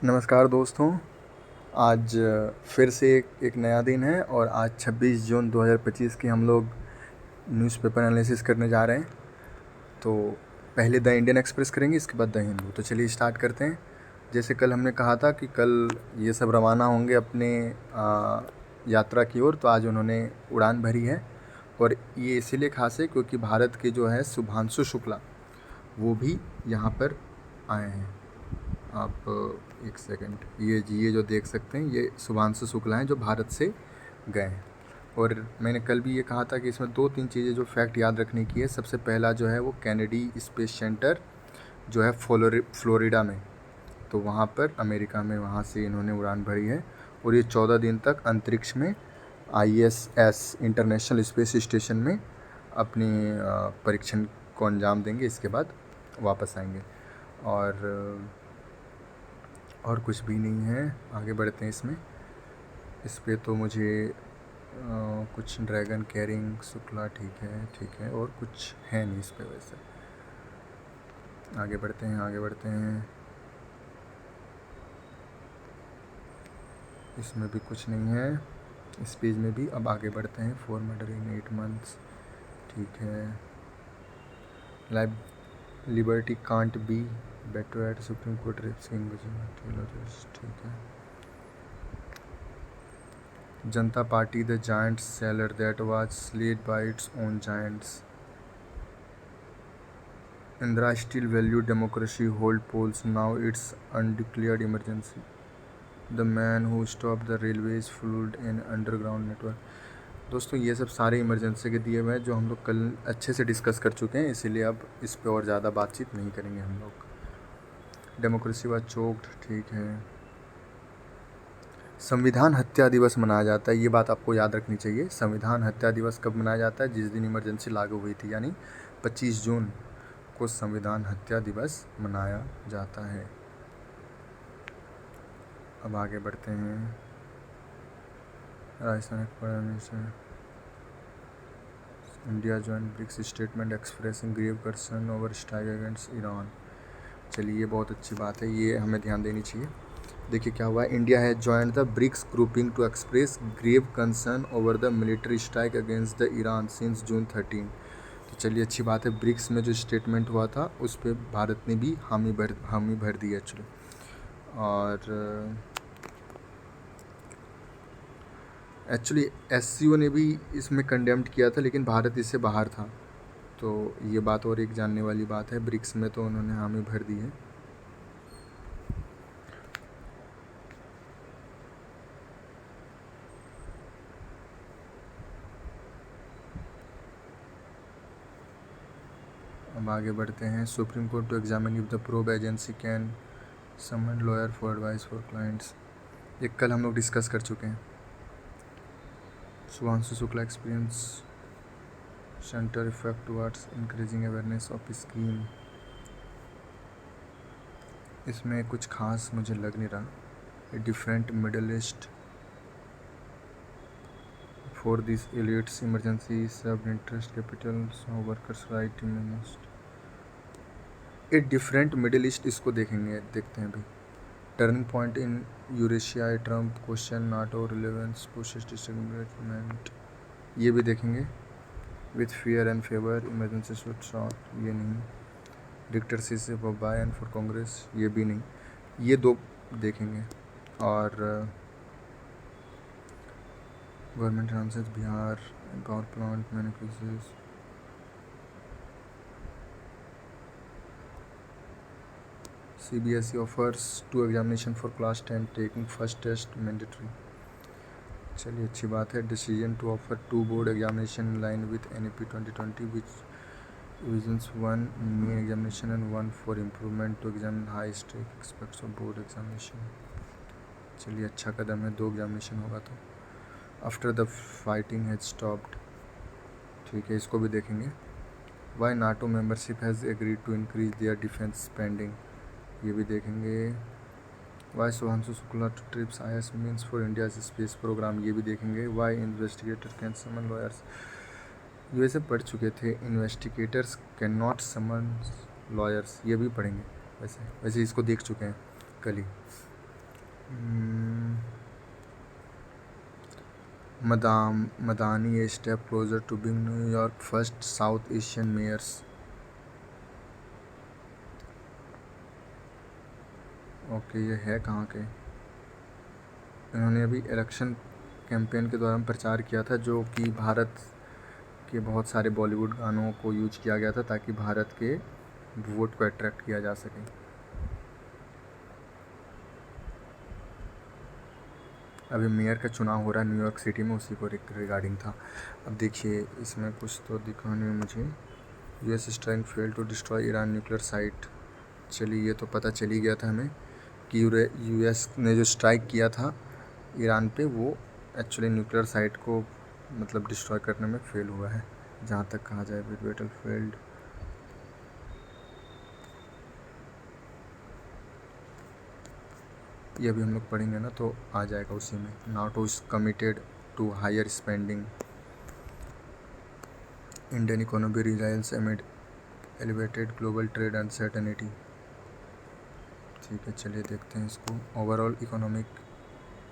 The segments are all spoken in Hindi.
नमस्कार दोस्तों। आज फिर से एक नया दिन है और आज 26 जून 2025 की हम लोग न्यूज़पेपर एनालिसिस करने जा रहे हैं। तो पहले द इंडियन एक्सप्रेस करेंगे, इसके बाद द हिंदू। तो चलिए स्टार्ट करते हैं। जैसे कल हमने कहा था कि कल ये सब रवाना होंगे अपने यात्रा की ओर, तो आज उन्होंने उड़ान भरी है। और ये इसीलिए खास है क्योंकि भारत के जो है शुभांशु शुक्ला वो भी यहाँ पर आए हैं। आप एक सेकंड, ये जो देख सकते हैं ये शुभांशु शुक्ला हैं जो भारत से गए हैं। और मैंने कल भी ये कहा था कि इसमें 2-3 चीज़ें जो फैक्ट याद रखने की है। सबसे पहला जो है वो कैनेडी स्पेस सेंटर जो है फ्लोरिडा में, तो वहाँ पर अमेरिका में, वहाँ से इन्होंने उड़ान भरी है। और ये 14 दिन तक अंतरिक्ष में ISS इंटरनेशनल स्पेस स्टेशन में अपनी परीक्षण को अंजाम देंगे। इसके बाद वापस आएंगे। और कुछ भी नहीं है, आगे बढ़ते हैं इसमें। इस पे तो मुझे कुछ ड्रैगन कैरिंग शुक्ला ठीक है, और कुछ है नहीं इस पे वैसे। आगे बढ़ते हैं। इसमें भी कुछ नहीं है, इस पेज में भी। अब आगे बढ़ते हैं। 4 मर्डर इन 8 months ठीक है। Live liberty can't be better at Supreme Court रेप्सिंग ठीक है। Janata Party the giant slayer that was slayed by its own giants. Indira still valued democracy hold polls now it's undeclared emergency. The man who stopped the railways flood in underground network। दोस्तों ये सब सारे इमरजेंसी के दिए हुए हैं जो हम लोग कल अच्छे से डिस्कस कर चुके हैं, इसीलिए अब इस पे और ज़्यादा बातचीत नहीं करेंगे हम लोग। डेमोक्रेसी वाज चोक्ड ठीक है। संविधान हत्या दिवस मनाया जाता है, ये बात आपको याद रखनी चाहिए। संविधान हत्या दिवस कब मनाया जाता है? जिस दिन इमरजेंसी लागू हुई थी, यानी 25 जून को संविधान हत्या दिवस मनाया जाता है। अब आगे बढ़ते हैं। Rajasthan prime minister India join BRICS statement expressing grave concern over strike against Iran. चलिए ये बहुत अच्छी बात है, ये हमें ध्यान देनी चाहिए। देखिए क्या हुआ है, इंडिया है join the BRICS grouping to express grave concern over the military strike against the Iran since June 13। तो चलिए अच्छी बात है, ब्रिक्स में जो स्टेटमेंट हुआ था उस पर भारत ने भी हामी भर दी एक्चुअली। और एक्चुअली SCO ने भी इसमें कंडेम्ड किया था, लेकिन भारत इससे बाहर था। तो ये बात और एक जानने वाली बात है, ब्रिक्स में तो उन्होंने हामी भर दी है। अब आगे बढ़ते हैं। Supreme Court to examine if the probe agency can summon lawyer for advice for clients. ये कल हम लोग डिस्कस कर चुके हैं। Shubhanshu Shukla experience centre effect towards increasing awareness of scheme. इसमें कुछ खास मुझे लग नहीं रहा। Different Middle East for this elites emergency sub interest capital workers right most. A different Middle East, इसको देखते हैं अभी। Turning point in Eurasia, Trump question NATO relevance pushes disagreement, ये भी देखेंगे। With fear and favour emergency should shot, ये नहीं। Dictatorship of by and for Congress, ये भी नहीं। ये दो देखेंगे। और government answer Bihar power plant manufacturers. CBSE offers 2 examination for class 10 taking first test mandatory। चलिए अच्छी बात है। Decision to offer 2 board examination in line with NAP 2020 which revisions 1 main examination and 1 for improvement to examine high stake aspects of board examination। चलिए अच्छा कदम है, 2 एग्जामिनेशन होगा तो। After the fighting has stopped, ठीक है, इसको भी देखेंगे। Why NATO membership has agreed to increase their defence spending, ये भी देखेंगे। Why Shubhanshu Shukla to trips IS means for India space programme, ये भी देखेंगे। Why investigator can summon lawyers, ये से पढ़ चुके थे। Investigators can not summon lawyers, ये भी पढ़ेंगे। वैसे इसको देख चुके हैं कल ही। Mamdani a step closer to being New York first South Asian mayors. Okay, ये है कहाँ के? इन्होंने अभी इलेक्शन कैंपेन के दौरान प्रचार किया था, जो कि भारत के बहुत सारे बॉलीवुड गानों को यूज किया गया था ताकि भारत के वोट को अट्रैक्ट किया जा सके। अभी मेयर का चुनाव हो रहा है न्यूयॉर्क सिटी में, उसी को रिगार्डिंग था। अब देखिए इसमें कुछ तो दिखाने में मुझे, US strike fail to destroy Iran nuclear site. चलिए ये तो पता चल ही गया था हमें कि यूएस ने जो स्ट्राइक किया था ईरान पे, वो एक्चुअली न्यूक्लियर साइट को मतलब डिस्ट्रॉय करने में फेल हुआ है, जहाँ तक कहा जाए। बैटल फील्ड, ये अभी हम लोग पढ़ेंगे ना तो आ जाएगा उसी में। NATO is committed to higher spending, Indian economy reliance amid elevated global trade uncertainty. ठीक है, चलिए देखते हैं इसको। Overall economic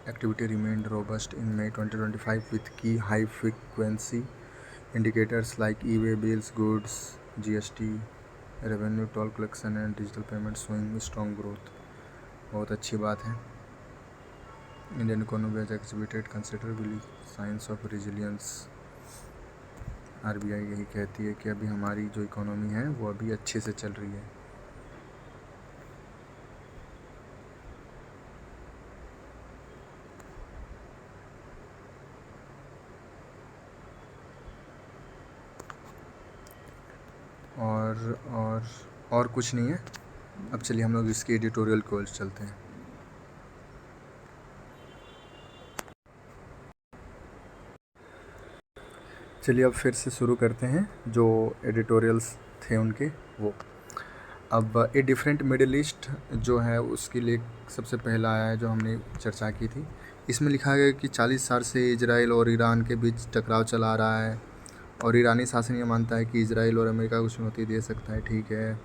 activity remained robust in May 2025 with key high frequency indicators like e-way bills, goods, GST, revenue, toll collection and digital payments showing strong growth। बहुत अच्छी बात है। Indian economy has exhibited considerable signs of resilience। RBI यही कहती है कि अभी हमारी जो इकोनॉमी है वो अभी अच्छे से चल रही है। और कुछ नहीं है। अब चलिए हम लोग इसके एडिटोरियल की ओर चलते हैं। चलिए अब फिर से शुरू करते हैं जो एडिटोरियल्स थे उनके वो। अब ए डिफरेंट मिडिल ईस्ट जो है उसके लिए सबसे पहला आया है जो हमने चर्चा की थी। इसमें लिखा गया कि 40 साल से इजराइल और ईरान के बीच टकराव चला आ रहा है और ईरानी शासन ये मानता है कि इजराइल और अमेरिका को चुनौती दे सकता है। ठीक है,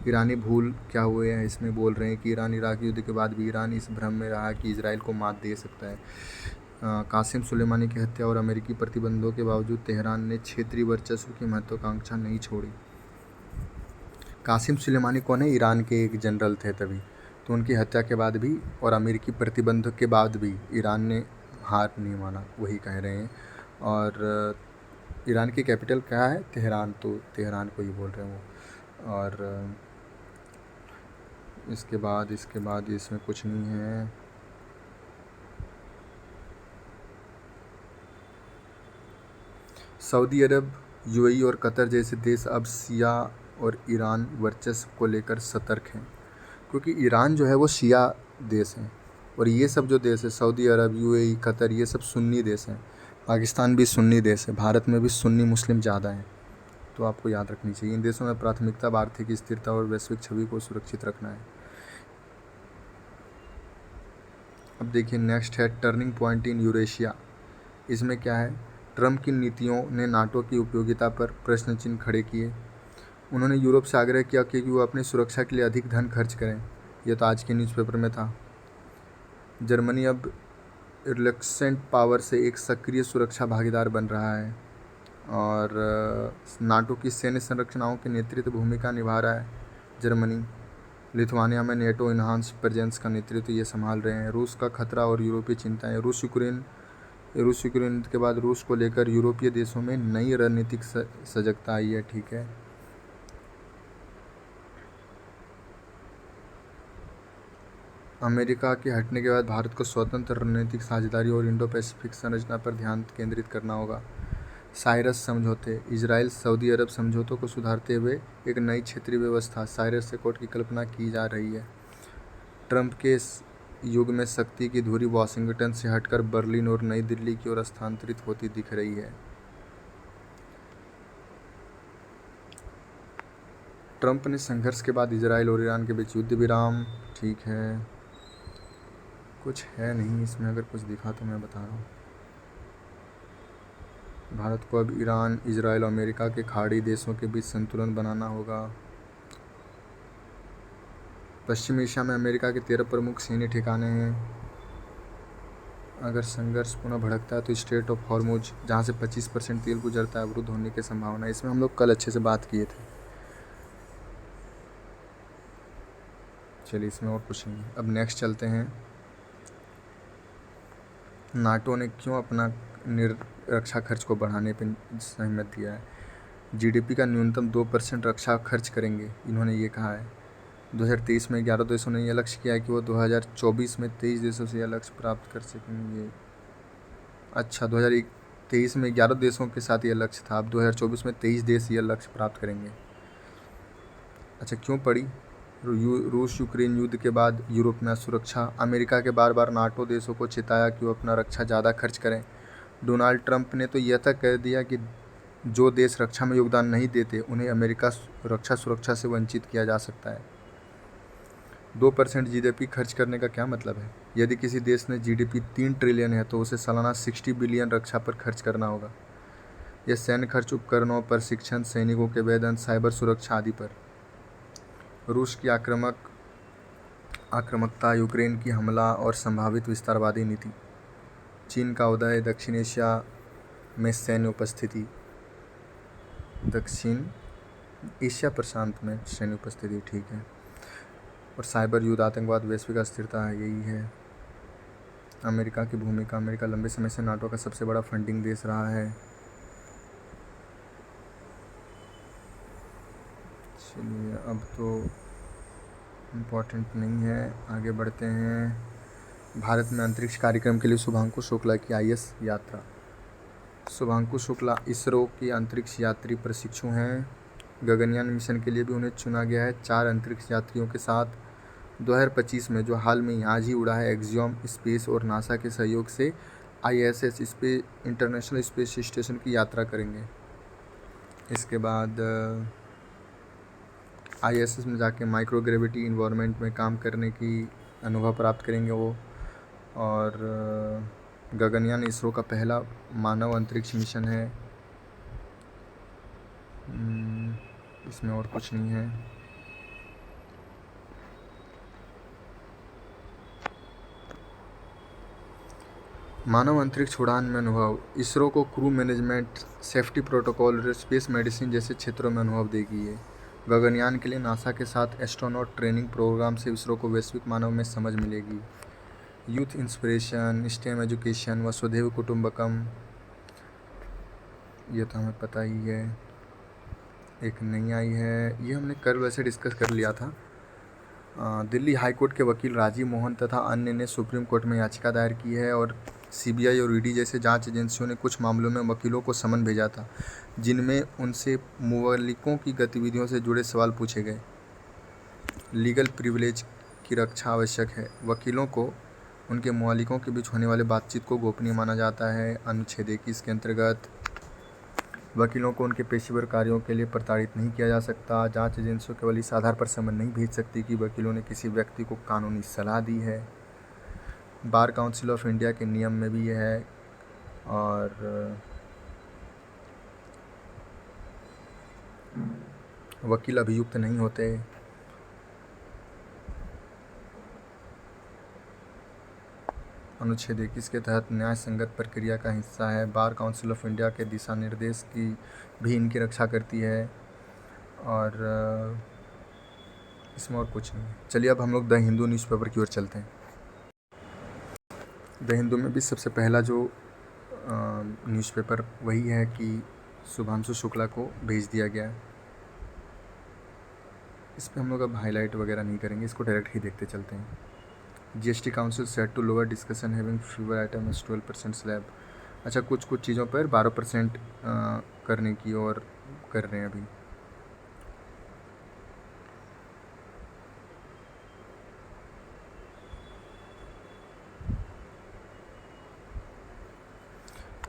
ईरानी भूल क्या हुए हैं इसमें बोल रहे हैं कि ईरान इराक युद्ध के बाद भी ईरान इस भ्रम में रहा कि इजराइल को मात दे सकता है। कासिम सुलेमानी की हत्या और अमेरिकी प्रतिबंधों के बावजूद तेहरान ने क्षेत्रीय वर्चस्व की महत्वाकांक्षा नहीं छोड़ी। कासिम सुलेमानी कौन है? ईरान के एक जनरल थे तभी, तो उनकी हत्या के बाद भी और अमेरिकी प्रतिबंधों के बाद भी ईरान ने हार नहीं माना, वही कह रहे हैं। और ईरान की कैपिटल क्या है? तेहरान, तो तेहरान को ही बोल रहे हैं वो। और इसके बाद इसमें कुछ नहीं है। सऊदी अरब, यूएई और कतर जैसे देश अब शिया और ईरान वर्चस्व को लेकर सतर्क हैं, क्योंकि ईरान जो है वो शिया देश है और ये सब जो देश है सऊदी अरब, यूएई, कतर, ये सब सुन्नी देश हैं। पाकिस्तान भी सुन्नी देश है, भारत में भी सुन्नी मुस्लिम ज़्यादा हैं, तो आपको याद रखनी चाहिए। इन देशों में प्राथमिकता आर्थिक स्थिरता और वैश्विक छवि को सुरक्षित रखना है। अब देखिए नेक्स्ट है टर्निंग पॉइंट इन यूरेशिया। इसमें क्या है? ट्रंप की नीतियों ने नाटो की उपयोगिता पर प्रश्न चिन्ह खड़े किए। उन्होंने यूरोप से आग्रह किया कि वो अपनी सुरक्षा के लिए अधिक धन खर्च करें। यह तो आज के न्यूज़पेपर में था। जर्मनी अब रिलक्सेंट पावर से एक सक्रिय सुरक्षा भागीदार बन रहा है और नाटो की सैन्य संरचनाओं के नेतृत्व भूमिका निभा रहा है जर्मनी। लिथुआनिया में नेटो इन्हांस प्रेजेंस का नेतृत्व ये संभाल रहे हैं। रूस का खतरा और यूरोपीय चिंताएं। रूस यूक्रेन के बाद रूस को लेकर यूरोपीय देशों में नई रणनीतिक सजगता आई है। ठीक है, अमेरिका के हटने के बाद भारत को स्वतंत्र रणनीतिक साझेदारी और इंडो पैसिफिक संरचना पर ध्यान केंद्रित करना होगा। साइरस समझौते। इजराइल सऊदी अरब समझौतों को सुधारते हुए एक नई क्षेत्रीय व्यवस्था साइरस एकॉर्ड की कल्पना की जा रही है। ट्रंप के युग में शक्ति की धुरी वाशिंगटन से हटकर बर्लिन और नई दिल्ली की ओर स्थानांतरित होती दिख रही है। ट्रंप ने संघर्ष के बाद इजराइल और ईरान के बीच युद्ध विराम। ठीक है, कुछ है नहीं इसमें, अगर कुछ दिखा तो मैं बता रहा हूँ। भारत को अब ईरान, इजराइल और अमेरिका के खाड़ी देशों के बीच संतुलन बनाना होगा। पश्चिम एशिया में अमेरिका के 13 प्रमुख सैन्य ठिकाने हैं। अगर संघर्ष पुनः भड़कता है तो स्ट्रेट ऑफ हॉर्मुज जहाँ से 25% तेल गुजरता है अवरुद्ध होने की संभावना है। इसमें हम लोग कल अच्छे से बात किए थे। चलिए इसमें और कुछ नहीं। अब नेक्स्ट चलते हैं। नाटो ने क्यों अपना रक्षा खर्च को बढ़ाने पर सहमत दिया है? जीडीपी का न्यूनतम 2% रक्षा खर्च करेंगे, इन्होंने ये कहा है। 2023 में 11 देशों ने यह लक्ष्य किया है कि वो 2024 में 23 देशों से यह लक्ष्य प्राप्त कर सकेंगे। अच्छा, 2023 में 11 देशों के साथ यह लक्ष्य था, अब 2024 में 23 देश यह लक्ष्य प्राप्त करेंगे। अच्छा, क्यों पड़ी? रूस यूक्रेन युद्ध के बाद यूरोप में असुरक्षा। अमेरिका के बार बार नाटो देशों को चिताया कि वो अपना रक्षा ज़्यादा खर्च करें। डोनाल्ड ट्रंप ने तो यह तक कह दिया कि जो देश रक्षा में योगदान नहीं देते उन्हें अमेरिका रक्षा सुरक्षा से वंचित किया जा सकता है। 2% जीडीपी खर्च करने का क्या मतलब है? यदि किसी देश ने जीडीपी 3 ट्रिलियन है तो उसे सालाना 60 बिलियन रक्षा पर खर्च करना होगा। यह सैन्य खर्च, उपकरणों, प्रशिक्षण, सैनिकों के वेतन, साइबर सुरक्षा आदि पर। रूस की आक्रामकता, यूक्रेन की हमला और संभावित विस्तारवादी नीति। चीन का उदय, दक्षिण एशिया में सैन्य उपस्थिति। दक्षिण एशिया प्रशांत में सैन्य उपस्थिति, ठीक है। और साइबर युद्ध, आतंकवाद, वैश्विक अस्थिरता है, यही है। अमेरिका की भूमिका। अमेरिका लंबे समय से नाटो का सबसे बड़ा फंडिंग देश रहा है। चलिए अब तो इम्पोर्टेंट नहीं है, आगे बढ़ते हैं। भारत में अंतरिक्ष कार्यक्रम के लिए शुभांशु शुक्ला की IS यात्रा। शुभांशु शुक्ला इसरो के अंतरिक्ष यात्री प्रशिक्षु हैं। गगनयान मिशन के लिए भी उन्हें चुना गया है। 4 अंतरिक्ष यात्रियों के साथ 2025 में, जो हाल में आज ही उड़ा है, एक्सियोम स्पेस और नासा के सहयोग से ISS इंटरनेशनल स्पेस स्टेशन की यात्रा करेंगे। इसके बाद ISS में जाके माइक्रोग्रेविटी इन्वायरमेंट में काम करने की अनुभव प्राप्त करेंगे वो। और गगनयान इसरो का पहला मानव अंतरिक्ष मिशन है। इसमें और कुछ नहीं है। मानव अंतरिक्ष उड़ान में अनुभव। इसरो को क्रू मैनेजमेंट, सेफ्टी प्रोटोकॉल और स्पेस मेडिसिन जैसे क्षेत्रों में अनुभव देगी ये। गगनयान के लिए नासा के साथ एस्ट्रोनॉट ट्रेनिंग प्रोग्राम से इसरो को वैश्विक मानव में समझ मिलेगी। यूथ इंस्पिरेशन, स्टेम एजुकेशन, वसुधैव कुटुंबकम, ये तो हमें पता ही है। एक नई आई है, ये हमने कल वैसे डिस्कस कर लिया था। दिल्ली हाई कोर्ट के वकील राजीव मोहन तथा अन्य ने सुप्रीम कोर्ट में याचिका दायर की है और CBI और ED जैसे जांच एजेंसियों ने कुछ मामलों में वकीलों को समन भेजा था, जिनमें उनसे मुवल्लिकों की गतिविधियों से जुड़े सवाल पूछे गए। लीगल प्रिविलेज की रक्षा आवश्यक है। वकीलों को उनके मुवल्लिकों के बीच होने वाले बातचीत को गोपनीय माना जाता है। अनुच्छेद 21 के अंतर्गत वकीलों को उनके पेशेवर कार्यों के लिए प्रताड़ित नहीं किया जा सकता। जांच एजेंसियों केवल इस आधार पर समन नहीं भेज सकती कि वकीलों ने किसी व्यक्ति को कानूनी सलाह दी है। बार काउंसिल ऑफ इंडिया के नियम में भी यह है। और वकील अभियुक्त नहीं होते। अनुच्छेद 21 के तहत न्याय संगत प्रक्रिया का हिस्सा है। बार काउंसिल ऑफ इंडिया के दिशा निर्देश की भी इनकी रक्षा करती है। और इसमें और कुछ नहीं। चलिए अब हम लोग द हिंदू न्यूज़पेपर की ओर चलते हैं। द हिंदू में भी सबसे पहला जो न्यूज़पेपर वही है कि शुभांशु शुक्ला को भेज दिया गया है। इस पर हम लोग अब हाईलाइट वगैरह नहीं करेंगे, इसको डायरेक्ट ही देखते चलते हैं। GST council set to lower discussion having fewer items 12% slab. अच्छा, कुछ चीज़ों पर 12% करने की और कर रहे हैं अभी।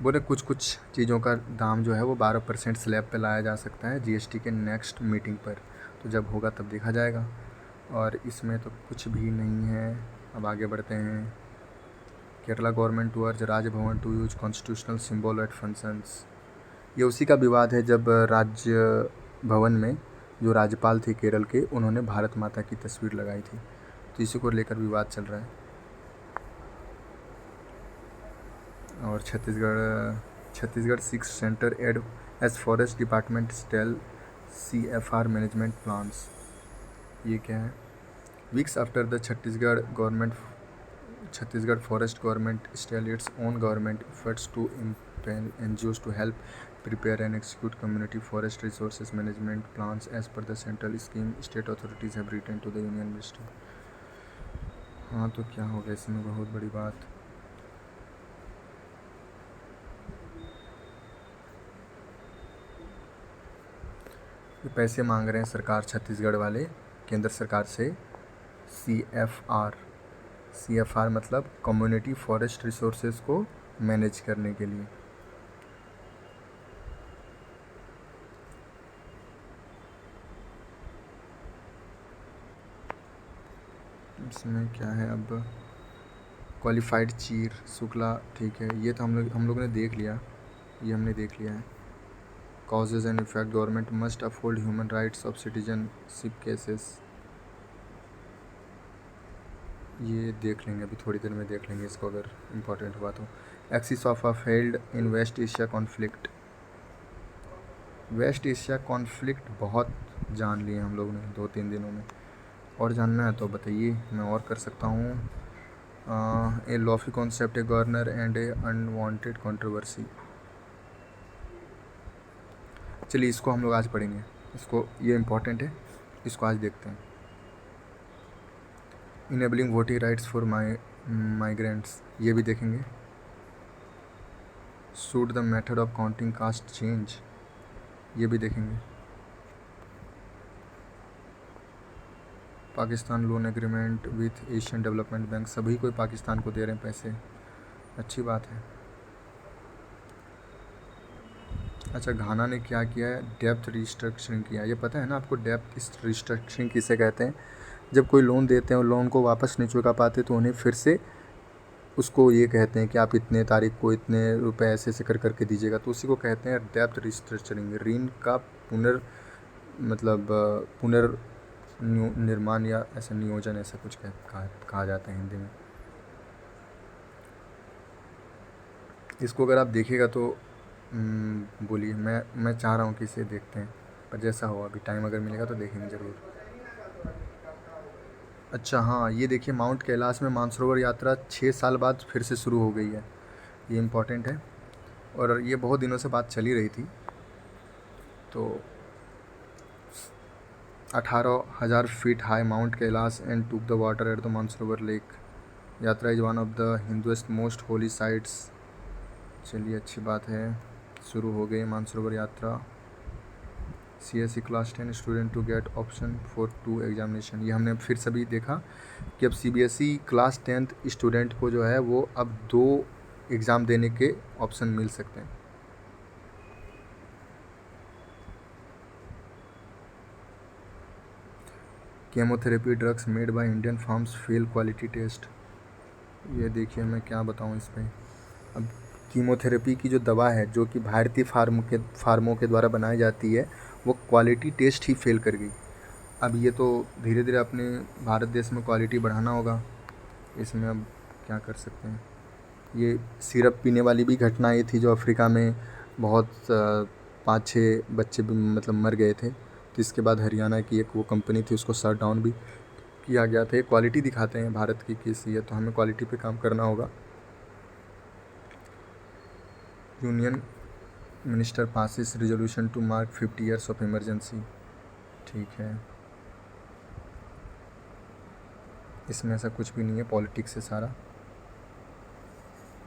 बोले कुछ चीज़ों का दाम जो है वो 12% स्लैब पे लाया जा सकता है GST के नेक्स्ट मीटिंग पर। तो जब होगा तब देखा जाएगा। और इसमें तो कुछ भी नहीं है। अब आगे बढ़ते हैं। Kerala government to urge Raj Bhavan to use constitutional symbol at functions. ये उसी का विवाद है जब राज्य भवन में जो राज्यपाल थे केरल के, उन्होंने भारत माता की तस्वीर लगाई थी। तो इसी को लेकर विवाद चल रहा है। और Chhattisgarh six centre aid as forest department stalls CFR management plans. ये क्या है? Weeks after the Chhattisgarh forest government stalls its own government efforts to impel NGOs to help prepare and execute community forest resources management plans as per the central scheme state authorities have written to the union ministry। हाँ, तो क्या हो गया इसमें? बहुत बड़ी बात। ये पैसे मांग रहे हैं सरकार छत्तीसगढ़ वाले केंद्र सरकार से CFR मतलब कम्युनिटी फॉरेस्ट रिसोर्सेज को मैनेज करने के लिए। इसमें क्या है? अब क्वालिफाइड चीर शुक्ला, ठीक है, ये तो हम लोग ने देख लिया, ये हमने देख लिया है। Causes and effect, government must uphold human rights of citizenship cases, ये देख लेंगे, अभी थोड़ी देर में देख लेंगे इसको अगर इम्पोर्टेंट हुआ तो। Axis of a failed in West Asia conflict, West Asia conflict बहुत जान लिए हम लोग ने 2-3 दिनों में। और जानना है तो बताइए, मैं और कर सकता हूँ। A lofty concept, a governor and a unwanted controversy. चलिए इसको हम लोग आज पढ़ेंगे, इसको, ये इम्पोर्टेंट है, इसको आज देखते हैं। Enabling voting rights for migrants, ये भी देखेंगे। Suit the method of counting caste change, ये भी देखेंगे। Pakistan loan agreement with Asian Development Bank, सभी कोई पाकिस्तान को दे रहे हैं पैसे, अच्छी बात है। अच्छा, घाना ने क्या किया है? डेप्थ रिस्ट्रक्चरिंग किया। ये पता है ना आपको डेप्थ रिस्ट्रक्चरिंग किसे कहते हैं? जब कोई लोन देते हैं और लोन को वापस नहीं चुका पाते तो उन्हें फिर से उसको ये कहते हैं कि आप इतने तारीख को इतने रुपए ऐसे ऐसे कर करके दीजिएगा, तो उसी को कहते हैं डेप्थ रिस्ट्रक्चरिंग। ऋण का पुनर्निर्माण या ऐसा नियोजन, ऐसा कुछ कहा जाता है हिंदी में। इसको अगर आप देखिएगा तो बोलिए, मैं चाह रहा हूँ कि इसे देखते हैं, पर जैसा हो, अभी टाइम अगर मिलेगा तो देखेंगे ज़रूर। अच्छा हाँ, ये देखिए, माउंट कैलाश में मानसरोवर यात्रा 6 साल बाद फिर से शुरू हो गई है, ये इम्पोर्टेंट है। और ये बहुत दिनों से बात चली रही थी। तो 18,000 feet high Mount Kailash and took the water at the Mansarovar lake. Yatra is one of the हिंदुएस्ट मोस्ट होली साइट्स। चलिए अच्छी बात है, शुरू हो गई Mansarovar Yatra. CSE class 10 student to get option for 2 examination, ये हमने फिर सभी देखा कि अब CBSE क्लास 10th स्टूडेंट को जो है वो अब 2 एग्ज़ाम देने के ऑप्शन मिल सकते हैं। Chemotherapy drugs made by Indian firms fail quality test, ये देखिए मैं क्या बताऊं इस पर। अब कीमोथेरेपी की जो दवा है जो कि भारतीय फार्मों के द्वारा बनाई जाती है, वो क्वालिटी टेस्ट ही फेल कर गई। अब ये तो धीरे धीरे अपने भारत देश में क्वालिटी बढ़ाना होगा, इसमें अब क्या कर सकते हैं। ये सिरप पीने वाली भी घटना ये थी जो अफ्रीका में बहुत 5-6 बच्चे मतलब मर गए थे, तो इसके बाद हरियाणा की एक वो कंपनी थी, उसको शट डाउन भी किया गया था। ये क्वालिटी दिखाते हैं भारत की कैसी है, तो हमें क्वालिटी पे काम करना होगा। Union minister passes resolution to mark 50 years of Emergency, ठीक है, इसमें ऐसा कुछ भी नहीं है, पॉलिटिक्स है सारा।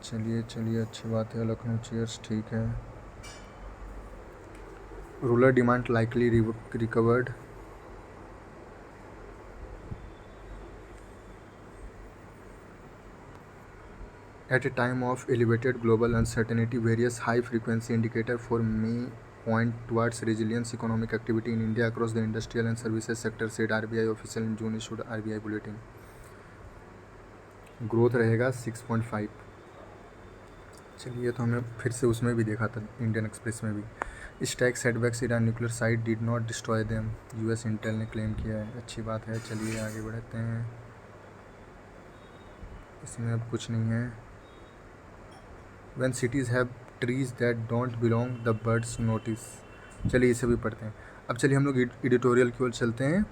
चलिए चलिए अच्छी बात है, लखनऊ चेयर्स, ठीक है। Rural demand likely recovered, at a time of elevated global uncertainty, various high-frequency indicators for May point towards resilient economic activity in India across the industrial and services sector, said RBI official in June issued RBI bulletin. Growth रहेगा 6.5। चलिए, तो हमने फिर से उसमें भी देखा था, इंडियन एक्सप्रेस में भी। Stack setbacks Iran nuclear site did not destroy them, US Intel ने क्लेम किया है, अच्छी बात है। चलिए आगे बढ़ते हैं, इसमें अब कुछ नहीं है। When cities have trees that don't belong the birds notice. चलिए इसे भी पढ़ते हैं। अब चलिए हम लोग एडिटोरियल की ओर चलते हैं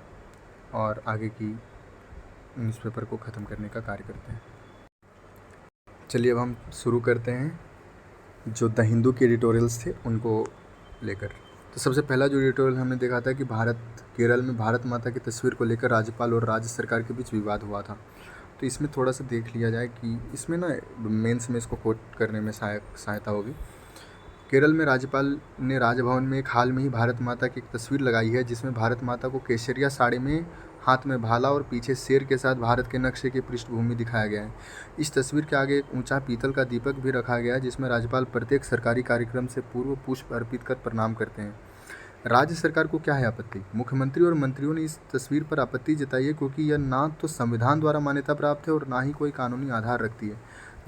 और आगे की न्यूज़पेपर को ख़त्म करने का कार्य करते हैं। चलिए अब हम शुरू करते हैं जो द हिंदू के एडिटोरियल्स थे उनको लेकर। तो सबसे पहला जो एडिटोरियल हमने देखा था कि केरल में भारत माता की तस्वीर को लेकर राज्यपाल और राज्य सरकार के बीच विवाद हुआ था। तो इसमें थोड़ा सा देख लिया जाए कि इसमें ना मेंस में इसको कोट करने में सहायता होगी। केरल में राज्यपाल ने राजभवन में एक हाल में ही भारत माता की एक तस्वीर लगाई है जिसमें भारत माता को केसरिया साड़ी में, हाथ में भाला और पीछे शेर के साथ भारत के नक्शे की पृष्ठभूमि दिखाया गया है। इस तस्वीर के आगे एक ऊंचा पीतल का दीपक भी रखा गया है जिसमें राज्यपाल प्रत्येक सरकारी कार्यक्रम से पूर्व पुष्प अर्पित कर प्रणाम करते हैं। राज्य सरकार को क्या है आपत्ति? मुख्यमंत्री और मंत्रियों ने इस तस्वीर पर आपत्ति जताई है क्योंकि यह ना तो संविधान द्वारा मान्यता प्राप्त है और ना ही कोई कानूनी आधार रखती है,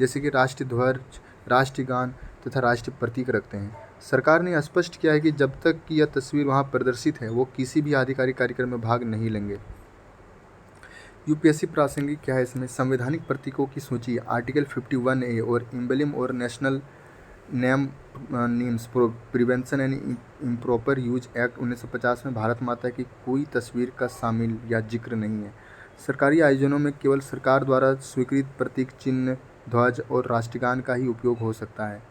जैसे कि राष्ट्रीय ध्वज, राष्ट्रीय गान तथा राष्ट्रीय प्रतीक रखते हैं। सरकार ने स्पष्ट किया है कि जब तक कि यह तस्वीर वहां प्रदर्शित है वो किसी भी आधिकारिक कार्यक्रम में भाग नहीं लेंगे। यूपीएससी प्रासंगिक क्या है इसमें? संवैधानिक प्रतीकों की सूची आर्टिकल 51A और एम्बलम और national names prevention and improper use act 1950 में भारत माता की कोई तस्वीर का शामिल या जिक्र नहीं है। सरकारी आयोजनों में केवल सरकार द्वारा स्वीकृत प्रतीक चिन्ह, ध्वज और राष्ट्रगान का ही उपयोग हो सकता है।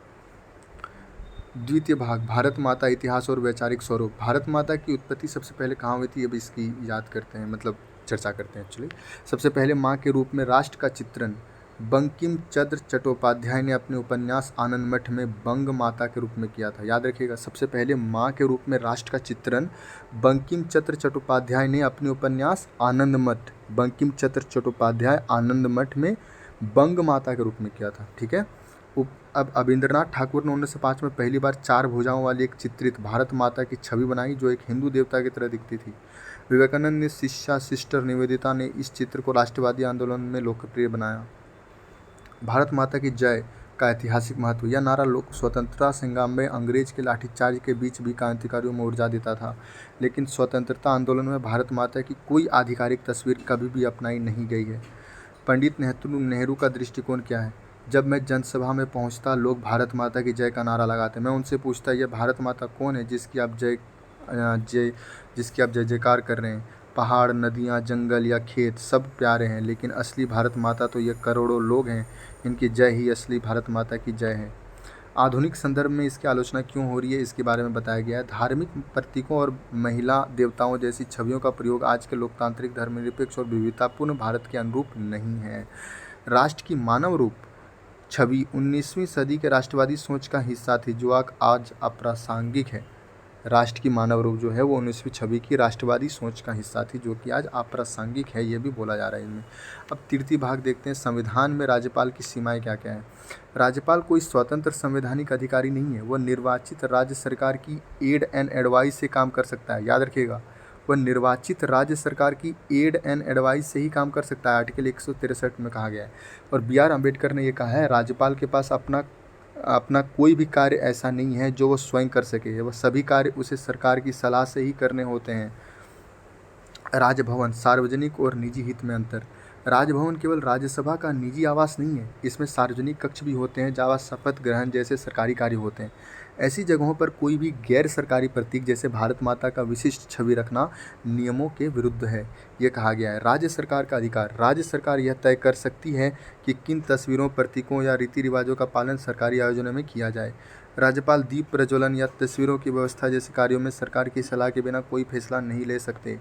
द्वितीय भाग भारत माता इतिहास और वैचारिक स्वरूप। भारत माता की उत्पत्ति सबसे पहले कहाँ हुई थी, अब इसकी याद करते हैं, मतलब चर्चा करते हैं। एक्चुअली सबसे पहले माँ के रूप में राष्ट्र का चित्रण बंकिम चंद्र चट्टोपाध्याय ने अपने उपन्यास आनंद मठ में बंग माता के रूप में किया था। याद रखिएगा, सबसे पहले माँ के रूप में राष्ट्र का चित्रण बंकिम चंद्र चट्टोपाध्याय ने अपने उपन्यास आनंद मठ में बंग माता के रूप में किया था। ठीक है। अब अबिंद्रनाथ ठाकुर ने 1905 में पहली बार 4 भुजाओं वाली एक चित्रित भारत माता की छवि बनाई जो एक हिंदू देवता की तरह दिखती थी। विवेकानंद ने शिष्या सिस्टर निवेदिता ने इस चित्र को राष्ट्रवादी आंदोलन में लोकप्रिय बनाया। भारत माता की जय का ऐतिहासिक महत्व। यह नारा लोक स्वतंत्रता संग्राम में अंग्रेज के लाठीचार्ज के बीच भी क्रांतिकारियों में ऊर्जा देता था, लेकिन स्वतंत्रता आंदोलन में भारत माता की कोई आधिकारिक तस्वीर कभी भी अपनाई नहीं गई है। पंडित नेहरू का दृष्टिकोण क्या है? जब मैं जनसभा में पहुंचता, लोग भारत माता की जय का नारा लगाते। मैं उनसे पूछता, यह भारत माता कौन है जिसकी आप जय जयकार कर रहे हैं? पहाड़, नदियाँ, जंगल या खेत सब प्यारे हैं, लेकिन असली भारत माता तो ये करोड़ों लोग हैं। इनकी जय ही असली भारत माता की जय है। आधुनिक संदर्भ में इसकी आलोचना क्यों हो रही है, इसके बारे में बताया गया है। धार्मिक प्रतीकों और महिला देवताओं जैसी छवियों का प्रयोग आज के लोकतांत्रिक, धर्मनिरपेक्ष और विविधतापूर्ण भारत के अनुरूप नहीं है। राष्ट्र की मानव रूप छवि 19वीं सदी के राष्ट्रवादी सोच का हिस्सा थी जो आज अप्रासंगिक है। राष्ट्र की मानव रूप जो है वो 19वीं छवि की राष्ट्रवादी सोच का हिस्सा थी जो कि आज अप्रासंगिक है, ये भी बोला जा रहा है इनमें। अब तृतीय भाग देखते हैं, संविधान में राज्यपाल की सीमाएं क्या क्या है। राज्यपाल कोई स्वतंत्र संवैधानिक अधिकारी नहीं है, वह निर्वाचित राज्य सरकार की एड एंड एडवाइस से काम कर सकता है। याद रखिएगा, वह निर्वाचित राज्य सरकार की एड एंड एडवाइस से ही काम कर सकता है, आर्टिकल 163 में कहा गया है। और BR अम्बेडकर ने यह कहा है, राज्यपाल के पास अपना कोई भी कार्य ऐसा नहीं है जो वो स्वयं कर सके, वह सभी कार्य उसे सरकार की सलाह से ही करने होते हैं। राजभवन, सार्वजनिक और निजी हित में अंतर। राजभवन केवल राज्यसभा का निजी आवास नहीं है, इसमें सार्वजनिक कक्ष भी होते हैं जहाँ शपथ ग्रहण जैसे सरकारी कार्य होते हैं। ऐसी जगहों पर कोई भी गैर सरकारी प्रतीक जैसे भारत माता का विशिष्ट छवि रखना नियमों के विरुद्ध है, ये कहा गया है। राज्य सरकार का अधिकार। राज्य सरकार यह तय कर सकती है कि किन तस्वीरों, प्रतीकों या रीति रिवाजों का पालन सरकारी आयोजनों में किया जाए। राज्यपाल दीप प्रज्वलन या तस्वीरों की व्यवस्था जैसे कार्यों में सरकार की सलाह के बिना कोई फैसला नहीं ले सकते।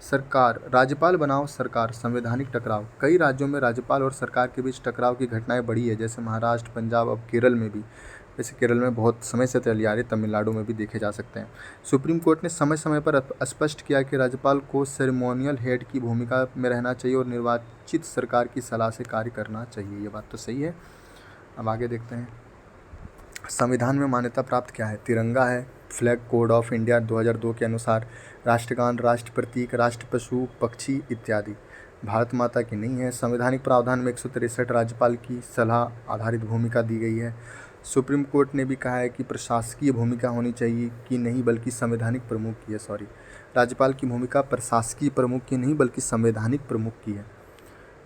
सरकार, राज्यपाल बनाम सरकार, संवैधानिक टकराव। कई राज्यों में राज्यपाल और सरकार के बीच टकराव की घटनाएं बढ़ी है, जैसे महाराष्ट्र, पंजाब, अब केरल में भी। वैसे केरल में बहुत समय से चली आ रही, तमिलनाडु में भी देखे जा सकते हैं। सुप्रीम कोर्ट ने समय समय पर स्पष्ट किया कि राज्यपाल को सेरेमोनियल हेड की भूमिका में रहना चाहिए और निर्वाचित सरकार की सलाह से कार्य करना चाहिए। ये बात तो सही है। अब आगे देखते हैं, संविधान में मान्यता प्राप्त क्या है। तिरंगा है, फ्लैग कोड ऑफ इंडिया 2002 के अनुसार, राष्ट्रगान, राष्ट्र प्रतीक, राष्ट्र पशु पक्षी इत्यादि। भारत माता की नहीं है। संवैधानिक प्रावधान में 163 राज्यपाल की सलाह आधारित भूमिका दी गई है। सुप्रीम कोर्ट ने भी कहा है कि प्रशासकीय भूमिका होनी चाहिए कि नहीं बल्कि संवैधानिक प्रमुख की है। राज्यपाल की भूमिका प्रशासकीय प्रमुख की नहीं बल्कि संवैधानिक प्रमुख की है।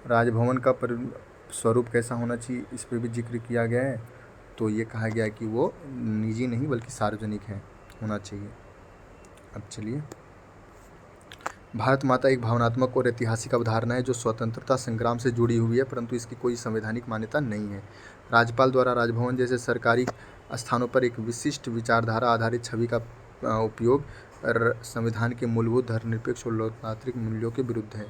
राजभवन का स्वरूप कैसा होना चाहिए, इस पर भी जिक्र किया गया है। तो ये कहा गया है कि वो निजी नहीं बल्कि सार्वजनिक है, होना चाहिए। अब चलिए, भारत माता एक भावनात्मक और ऐतिहासिक अवधारणा है जो स्वतंत्रता संग्राम से जुड़ी हुई है, परंतु इसकी कोई संवैधानिक मान्यता नहीं है। राज्यपाल द्वारा राजभवन जैसे सरकारी स्थानों पर एक विशिष्ट विचारधारा आधारित छवि का उपयोग संविधान के मूलभूत धर्मनिरपेक्ष और लोकतांत्रिक मूल्यों के विरुद्ध है।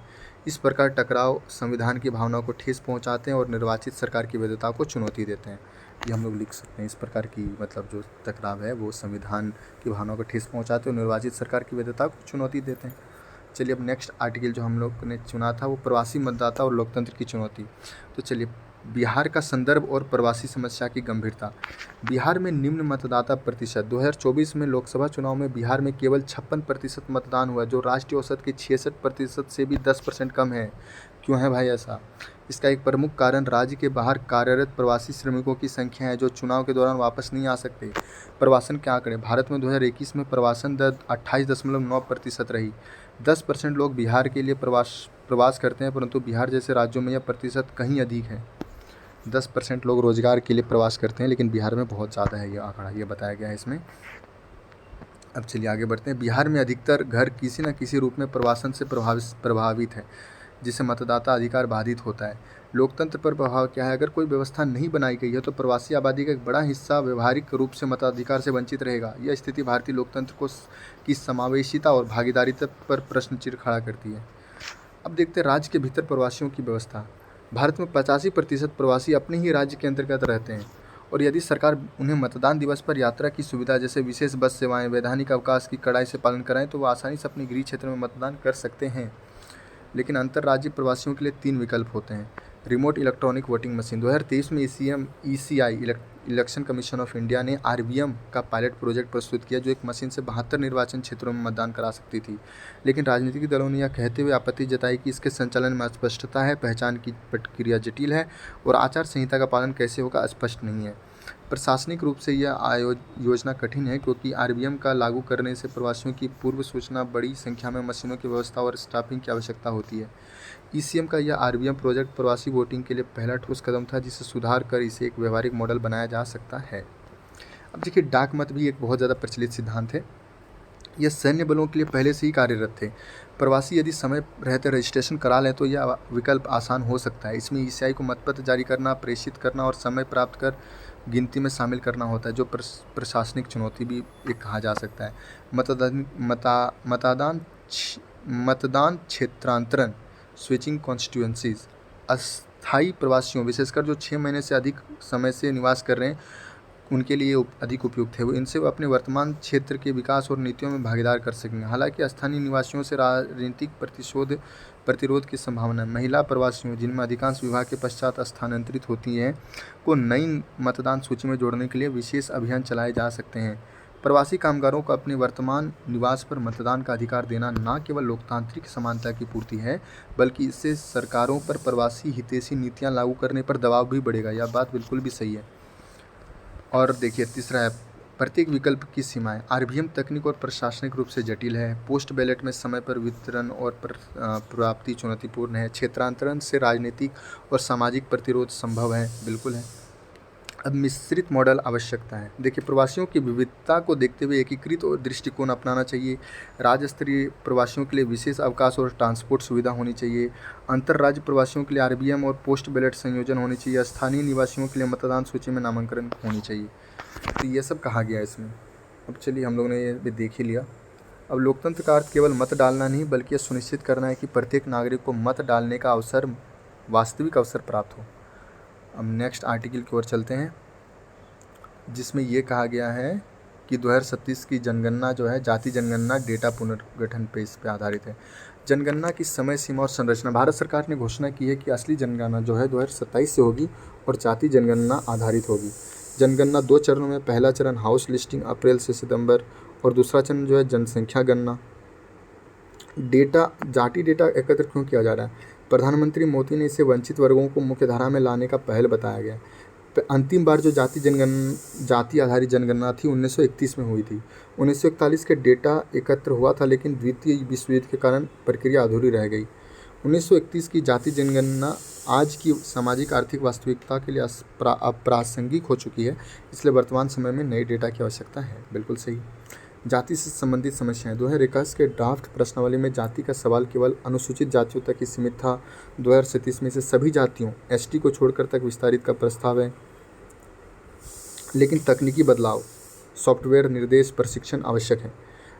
इस प्रकार टकराव संविधान की भावना को ठेस पहुंचाते हैं और निर्वाचित सरकार की वैधता को चुनौती देते हैं। ये हम लोग लिख सकते हैं। इस प्रकार की मतलब जो टकराव है वो संविधान की भावना को ठेस पहुंचाते हैं और निर्वाचित सरकार की वैधता को चुनौती देते हैं। चलिए, अब नेक्स्ट आर्टिकल जो हम लोग ने चुना था वो प्रवासी मतदाता और लोकतंत्र की चुनौती। तो चलिए, बिहार का संदर्भ और प्रवासी समस्या की गंभीरता। बिहार में निम्न मतदाता प्रतिशत। 2024 में लोकसभा चुनाव में बिहार में केवल 56% मतदान हुआ, जो राष्ट्रीय औसत के 66% से भी 10% कम है। क्यों है भाई ऐसा? इसका एक प्रमुख कारण राज्य के बाहर कार्यरत प्रवासी श्रमिकों की संख्या है जो चुनाव के दौरान वापस नहीं आ सकते। प्रवासन के आंकड़े। भारत में 2021 में प्रवासन दर 28.9% रही। 10% लोग बिहार के लिए प्रवास करते हैं, परंतु बिहार जैसे राज्यों में यह प्रतिशत कहीं अधिक है। 10% लोग रोजगार के लिए प्रवास करते हैं, लेकिन बिहार में बहुत ज़्यादा है यह आंकड़ा, ये बताया गया है इसमें। अब चलिए आगे बढ़ते हैं। बिहार में अधिकतर घर किसी न किसी रूप में प्रवासन से प्रभावित है, जिससे मतदाता अधिकार बाधित होता है। लोकतंत्र पर प्रभाव क्या है? अगर कोई व्यवस्था नहीं बनाई गई है तो प्रवासी आबादी का एक बड़ा हिस्सा व्यवहारिक रूप से मताधिकार से वंचित रहेगा। यह स्थिति भारतीय लोकतंत्र की समावेशिता और भागीदारिता पर प्रश्न चिन्ह खड़ा करती है। अब देखते हैं राज्य के भीतर प्रवासियों की व्यवस्था। भारत में 85% प्रवासी अपने ही राज्य के अंतर्गत रहते हैं, और यदि सरकार उन्हें मतदान दिवस पर यात्रा की सुविधा जैसे विशेष बस सेवाएं, वैधानिक अवकाश की कड़ाई से पालन कराएं तो वो आसानी से अपने गृह क्षेत्र में मतदान कर सकते हैं। लेकिन अंतर्राज्यीय प्रवासियों के लिए 3 विकल्प होते हैं। Remote electronic voting machine. 2023 में ECI election commission of India ने RVM का पायलट प्रोजेक्ट प्रस्तुत किया, जो एक मशीन से 72 निर्वाचन क्षेत्रों में मतदान करा सकती थी। लेकिन राजनीतिक दलों ने यह कहते हुए आपत्ति जताई कि इसके संचालन में अस्पष्टता है, पहचान की प्रक्रिया जटिल है और आचार संहिता का पालन कैसे होगा स्पष्ट नहीं है। प्रशासनिक रूप से यह योजना कठिन है, क्योंकि RVM का लागू करने से प्रवासियों की पूर्व सूचना, बड़ी संख्या में मशीनों की व्यवस्था और स्टाफिंग की आवश्यकता होती है। ECM का यह RVM प्रोजेक्ट प्रवासी वोटिंग के लिए पहला ठोस कदम था, जिसे सुधार कर इसे एक व्यवहारिक मॉडल बनाया जा सकता है। अब देखिए, डाक मत भी एक बहुत ज़्यादा प्रचलित सिद्धांत है। यह सैन्य बलों के लिए पहले से ही कार्यरत थे। प्रवासी यदि समय रहते रजिस्ट्रेशन करा लें तो यह विकल्प आसान हो सकता है। इसमें ECI को मतपत्र जारी करना, प्रेषित करना और समय प्राप्त कर गिनती में शामिल करना होता है, जो प्रशासनिक चुनौती भी एक कहा जा सकता है। मतदान क्षेत्रांतरण, स्विचिंग कॉन्स्टिट्यूएंसीज। अस्थायी प्रवासियों, विशेषकर जो 6 महीने से अधिक समय से निवास कर रहे हैं, उनके लिए अधिक उपयुक्त है। इनसे वो अपने वर्तमान क्षेत्र के विकास और नीतियों में भागीदार कर सकेंगे। हालांकि स्थानीय निवासियों से राजनीतिक प्रतिरोध की संभावना है। महिला प्रवासियों, जिनमें अधिकांश विवाह के पश्चात स्थानांतरित होती हैं, को नई मतदान सूची में जोड़ने के लिए विशेष अभियान चलाए जा सकते हैं। प्रवासी कामगारों को अपने वर्तमान निवास पर मतदान का अधिकार देना न केवल लोकतांत्रिक समानता की पूर्ति है, बल्कि इससे सरकारों पर प्रवासी हितैषी नीतियाँ लागू करने पर दबाव भी बढ़ेगा। यह बात बिल्कुल भी सही है। और देखिए, तीसरा है प्रत्येक विकल्प की सीमाएं। RVM तकनीक और प्रशासनिक रूप से जटिल है। पोस्ट बैलेट में समय पर वितरण और प्राप्ति चुनौतीपूर्ण है। क्षेत्रांतरण से राजनीतिक और सामाजिक प्रतिरोध संभव है, बिल्कुल है। अब मिश्रित मॉडल आवश्यकता है। देखिए, प्रवासियों की विविधता को देखते हुए एकीकृत और दृष्टिकोण अपनाना चाहिए। राज्य स्तरीय प्रवासियों के लिए विशेष अवकाश और ट्रांसपोर्ट सुविधा होनी चाहिए। अंतर्राज्य प्रवासियों के लिए RVM और पोस्ट बैलेट संयोजन होनी चाहिए। स्थानीय निवासियों के लिए मतदान सूची में नामांकन होनी चाहिए। तो ये सब कहा गया है इसमें। अब चलिए, हम लोगों ने ये भी देख ही लिया। अब लोकतंत्र का अर्थ केवल मत डालना नहीं, बल्कि यह सुनिश्चित करना है कि प्रत्येक नागरिक को मत डालने का वास्तविक अवसर प्राप्त हो। अब नेक्स्ट आर्टिकल की ओर चलते हैं, जिसमें ये कहा गया है कि 2037 की जनगणना जो है, जाति जनगणना डेटा पुनर्गठन पे इस पे आधारित है। जनगणना की समय सीमा और संरचना। भारत सरकार ने घोषणा की है कि असली जनगणना जो है 2027 से होगी और जाति जनगणना आधारित होगी। जनगणना 2 चरणों में, पहला चरण हाउस लिस्टिंग अप्रैल से सितंबर और दूसरा चरण जो है जनसंख्या गणना। जाति डेटा एकत्र क्यों किया जा रहा है? प्रधानमंत्री मोदी ने इसे वंचित वर्गों को मुख्यधारा में लाने का पहल बताया गया। अंतिम बार जो जाति आधारित जनगणना थी 1931 में हुई थी। 1941 के डेटा एकत्र हुआ था, लेकिन द्वितीय विश्व युद्ध के कारण प्रक्रिया अधूरी रह गई। 1931 की जाति जनगणना आज की सामाजिक आर्थिक वास्तविकता के लिए अप्रासंगिक हो चुकी है, इसलिए वर्तमान समय में नए डेटा की आवश्यकता है। बिल्कुल सही। जाति से संबंधित समस्याएं। 2021 के ड्राफ्ट प्रश्नावली में जाति का सवाल केवल अनुसूचित जातियों तक ही सीमित था। 2037 में इसे सभी जातियों एसटी को छोड़कर तक विस्तारित का प्रस्ताव है, लेकिन तकनीकी बदलाव, सॉफ्टवेयर निर्देश, प्रशिक्षण आवश्यक है।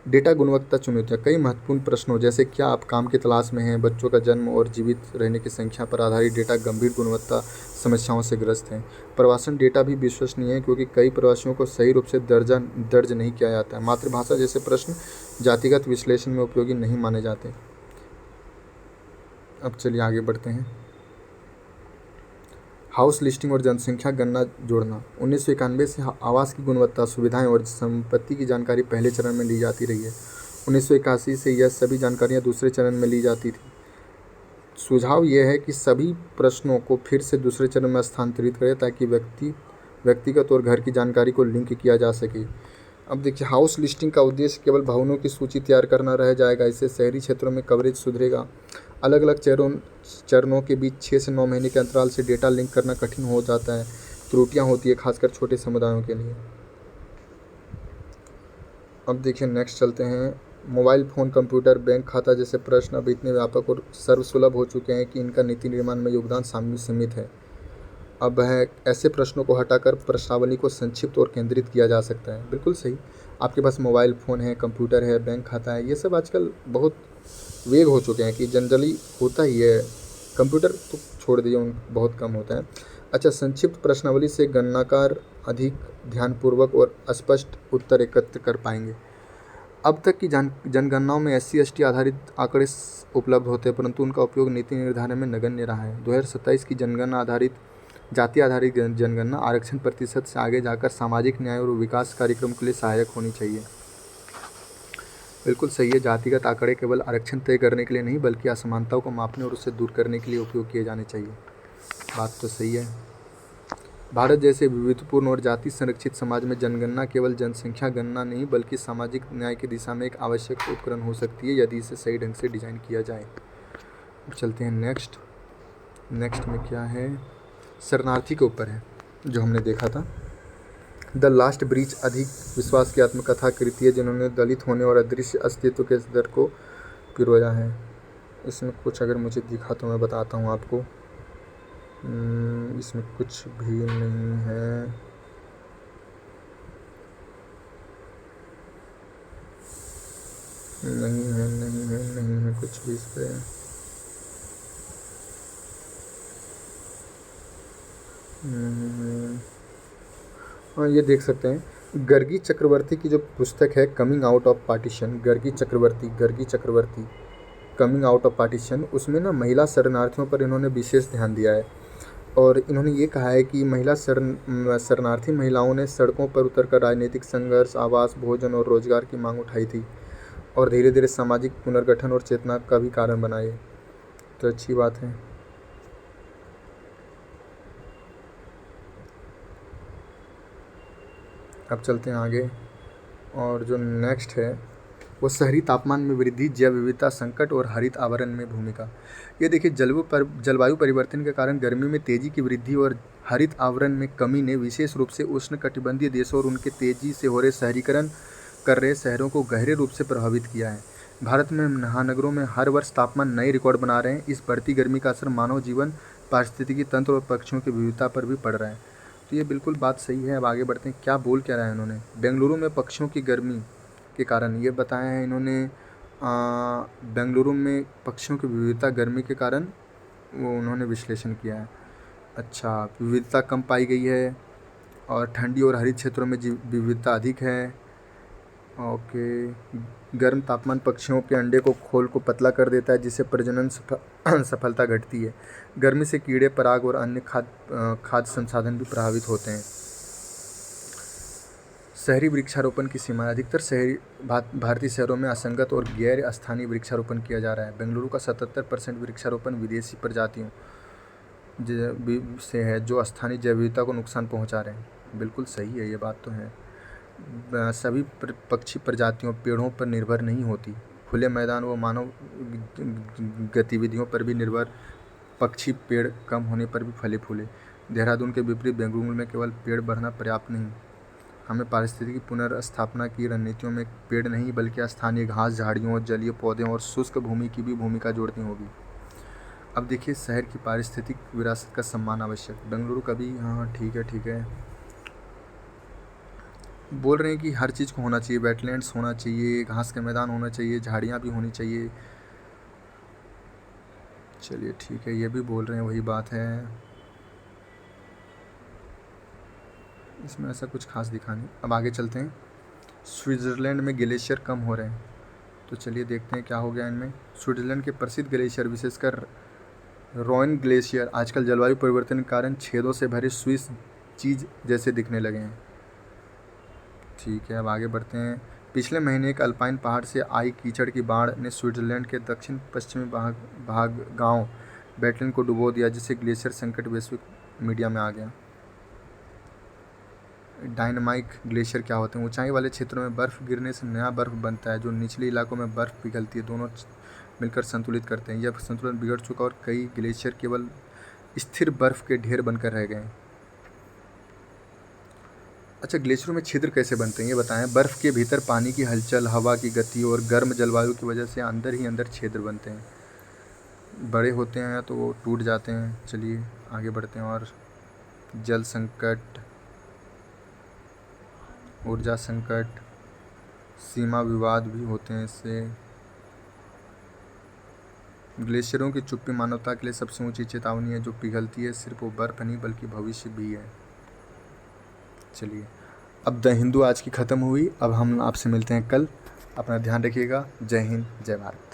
डेटा गुणवत्ता चुनौतियाँ। कई महत्वपूर्ण प्रश्नों जैसे क्या आप काम की तलाश में हैं, बच्चों का जन्म और जीवित रहने की संख्या पर आधारित डेटा गंभीर गुणवत्ता समस्याओं से ग्रस्त हैं। प्रवासन डेटा भी विश्वसनीय है क्योंकि कई प्रवासियों को सही रूप से दर्ज नहीं किया जाता है। मातृभाषा जैसे प्रश्न जातिगत विश्लेषण में उपयोगी नहीं माने जाते। अब चलिए आगे बढ़ते हैं। हाउस लिस्टिंग और जनसंख्या गणना जोड़ना। 1991 से आवास की गुणवत्ता, सुविधाएं और संपत्ति की जानकारी पहले चरण में ली जाती रही है। 1981 से यह सभी जानकारियां दूसरे चरण में ली जाती थी। सुझाव यह है कि सभी प्रश्नों को फिर से दूसरे चरण में स्थानांतरित करें ताकि व्यक्तिगत और घर की जानकारी को लिंक किया जा सके। अब देखिए, हाउस लिस्टिंग का उद्देश्य केवल भवनों की सूची तैयार करना रह जाएगा। इससे शहरी क्षेत्रों में कवरेज सुधरेगा। अलग अलग चरणों के बीच 6 से 9 महीने के अंतराल से डेटा लिंक करना कठिन हो जाता है। त्रुटियां होती है, खासकर छोटे समुदायों के लिए। अब देखिए नेक्स्ट चलते हैं। मोबाइल फ़ोन, कंप्यूटर, बैंक खाता जैसे प्रश्न अब इतने व्यापक और सर्वसुलभ हो चुके हैं कि इनका नीति निर्माण में योगदान सीमित है। अब है ऐसे प्रश्नों को हटाकर प्रश्नावली को संक्षिप्त और केंद्रित किया जा सकता है। बिल्कुल सही। आपके पास मोबाइल फ़ोन है, कंप्यूटर है, बैंक खाता है, ये सब आजकल बहुत वेग हो चुके हैं कि जनरली होता ही है। कंप्यूटर तो छोड़ दिए, उन बहुत कम होता है। अच्छा, संक्षिप्त प्रश्नावली से गणनाकार अधिक ध्यानपूर्वक और स्पष्ट उत्तर एकत्र कर पाएंगे। अब तक की जनगणनाओं में SC/ST आधारित आंकड़े उपलब्ध होते हैं, परंतु उनका उपयोग नीति निर्धारण में नगण्य रहा है। 2027 की जनगणना जाति आधारित जनगणना आरक्षण प्रतिशत से आगे जाकर सामाजिक न्याय और विकास कार्यक्रम के लिए सहायक होनी चाहिए। बिल्कुल सही है। जातिगत आंकड़े केवल आरक्षण तय करने के लिए नहीं, बल्कि असमानताओं को मापने और उससे दूर करने के लिए उपयोग किए जाने चाहिए। बात तो सही है। भारत जैसे विविधपूर्ण और जाति संरक्षित समाज में जनगणना केवल जनसंख्या गणना नहीं, बल्कि सामाजिक न्याय की दिशा में एक आवश्यक उपकरण हो सकती है, यदि इसे सही ढंग से डिजाइन किया जाए। चलते हैं नेक्स्ट में क्या है, शरणार्थी के ऊपर है, जो हमने देखा था। द लास्ट ब्रिज अधिक विश्वास की आत्मकथा कृति है, जिन्होंने दलित होने और अदृश्य अस्तित्व के दर को पिरोया है। इसमें कुछ अगर मुझे दिखा तो मैं बताता हूँ आपको। इसमें कुछ भी नहीं है। नहीं है कुछ भी इस पे। हाँ, ये देख सकते हैं। गर्गी चक्रवर्ती की जो पुस्तक है coming out of partition, Gargi Chakravarti coming out of partition, उसमें ना महिला शरणार्थियों पर इन्होंने विशेष ध्यान दिया है। और इन्होंने ये कहा है कि शरणार्थी महिलाओं ने सड़कों पर उतरकर राजनीतिक संघर्ष, आवास, भोजन और रोजगार की मांग उठाई थी और धीरे धीरे सामाजिक पुनर्गठन और चेतना का भी कारण बनाए। तो अच्छी बात है। अब चलते हैं आगे, और जो नेक्स्ट है वो शहरी तापमान में वृद्धि, जैव विविधता संकट और हरित आवरण में भूमिका। ये देखिए, जलवायु परिवर्तन के कारण गर्मी में तेजी की वृद्धि और हरित आवरण में कमी ने विशेष रूप से उष्णकटिबंधीय देशों और उनके तेजी से हो रहे शहरीकरण कर रहे शहरों को गहरे रूप से प्रभावित किया है। भारत में महानगरों में हर वर्ष तापमान नए रिकॉर्ड बना रहे हैं। इस बढ़ती गर्मी का असर मानव जीवन, पारिस्थितिकी तंत्र और पक्षियों की विविधता पर भी पड़ रहा है। तो ये बिल्कुल बात सही है। अब आगे बढ़ते हैं, क्या बोल क्या रहा है इन्होंने। बेंगलुरु में पक्षियों की गर्मी के कारण ये बताया है इन्होंने। बेंगलुरु में पक्षियों की विविधता गर्मी के कारण वो उन्होंने विश्लेषण किया है। अच्छा, विविधता कम पाई गई है और ठंडी और हरित क्षेत्रों में विविधता अधिक है। ओके, गर्म तापमान पक्षियों के अंडे को खोल को पतला कर देता है, जिससे प्रजनन सफलता घटती है। गर्मी से कीड़े, पराग और अन्य खाद्य संसाधन भी प्रभावित होते हैं। शहरी वृक्षारोपण की सीमा। अधिकतर शहरी भारतीय शहरों में असंगत और गैर स्थानीय वृक्षारोपण किया जा रहा है। बेंगलुरु का 77% वृक्षारोपण विदेशी प्रजातियों से है, जो स्थानीय जैव विविधता को नुकसान पहुंचा रहे हैं। बिल्कुल सही है, ये बात तो है। सभी पक्षी प्रजातियों पेड़ों पर निर्भर नहीं होती, खुले मैदान व मानव गतिविधियों पर भी निर्भर पक्षी पेड़ कम होने पर भी फले फूले। देहरादून के विपरीत बेंगलुरु में केवल पेड़ बढ़ना पर्याप्त नहीं, हमें पारिस्थितिकी पुनर्स्थापना की रणनीतियों में पेड़ नहीं बल्कि स्थानीय घास, झाड़ियों, जलीय पौधों और शुष्क भूमि की भी भूमिका जोड़नी होगी। अब देखिए, शहर की पारिस्थितिक विरासत का सम्मान आवश्यक। बेंगलुरु का भी, हाँ ठीक है, बोल रहे हैं कि हर चीज़ को होना चाहिए, वेटलैंड्स होना चाहिए, घास के मैदान होना चाहिए, झाड़ियाँ भी होनी चाहिए। चलिए ठीक है, ये भी बोल रहे हैं, वही बात है, इसमें ऐसा कुछ खास दिखा नहीं। अब आगे चलते हैं। स्विट्ज़रलैंड में ग्लेशियर कम हो रहे हैं, तो चलिए देखते हैं क्या हो गया इनमें। स्विट्ज़रलैंड के प्रसिद्ध ग्लेशियर, विशेषकर रोइन ग्लेशियर, आजकल जलवायु परिवर्तन के कारण छेदों से भरे स्विस चीज़ जैसे दिखने लगे हैं। ठीक है, अब आगे बढ़ते हैं। पिछले महीने एक अल्पाइन पहाड़ से आई कीचड़ की बाढ़ ने स्विट्ज़रलैंड के दक्षिण पश्चिमी भाग गांव बेटलिन को डुबो दिया, जिससे ग्लेशियर संकट वैश्विक मीडिया में आ गया। डायनामाइट ग्लेशियर क्या होते हैं? ऊंचाई वाले क्षेत्रों में बर्फ़ गिरने से नया बर्फ़ बनता है, जो निचले इलाकों में बर्फ़ पिघलती है, दोनों मिलकर संतुलित करते हैं। यह संतुलन बिगड़ चुका और कई ग्लेशियर केवल स्थिर बर्फ़ के ढेर बनकर रह गए। अच्छा, ग्लेशियरों में छिद्र कैसे बनते हैं ये बताएं। बर्फ़ के भीतर पानी की हलचल, हवा की गति और गर्म जलवायु की वजह से अंदर ही अंदर छिद्र बनते हैं। बड़े होते हैं तो वो टूट जाते हैं। चलिए आगे बढ़ते हैं। और जल संकट, ऊर्जा संकट, सीमा विवाद भी होते हैं इससे। ग्लेशियरों की चुप्पी मानवता के लिए सबसे ऊंची चेतावनी है। जो पिघलती है सिर्फ वो बर्फ़ नहीं बल्कि भविष्य भी है। चलिए, अब द हिंदू आज की ख़त्म हुई। अब हम आपसे मिलते हैं कल। अपना ध्यान रखिएगा। जय हिंद, जय भारत।